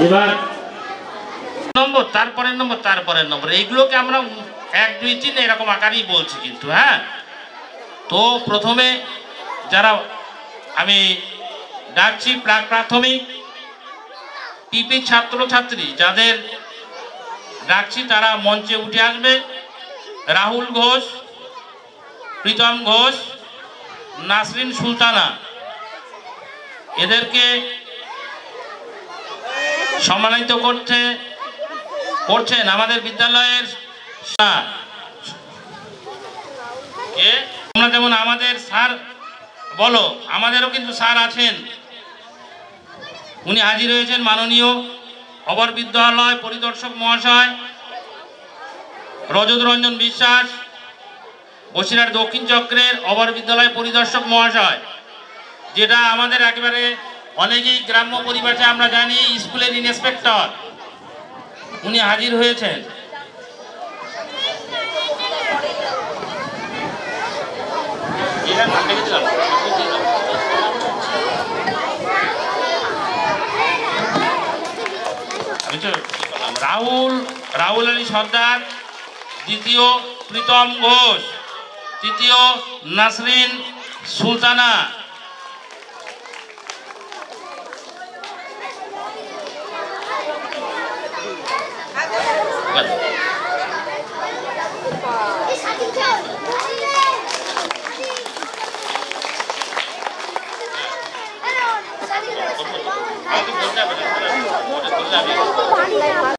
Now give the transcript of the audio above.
এবার নম্বর তারপরের নম্বর এইগুলোকে আমরা 1 2 3 এরকম আকারেই বলছি কিন্তু। হ্যাঁ, তো প্রথমে যারা আমি ডাকছি প্রাথমিক পিপি ছাত্রছাত্রী যাদের ডাকছি তারা মঞ্চে উঠে আসবে। রাহুল ঘোষ, প্রীতম ঘোষ, নাসরিন সুলতানা, এদেরকে সম্মানিত করছেন আমাদের বিদ্যালয়ের আমরা যেমন আমাদের স্যার বলো, আমাদেরও কিন্তু স্যার আছেন, উনি হাজির হয়েছেন মাননীয় অবর বিদ্যালয় পরিদর্শক মহাশয় রজত রঞ্জন বিশ্বাস, বসিরহাট দক্ষিণ চক্রের অবর বিদ্যালয় পরিদর্শক মহাশয়, যেটা আমাদের একেবারে অনেকেই গ্রাম্য পরিবেশে আমরা জানি স্কুলের ইন্সপেক্টর, উনি হাজির হয়েছেন। রাহুল আলী সর্দার, দ্বিতীয় প্রীতম ঘোষ, তৃতীয় নাসরিন সুলতানা,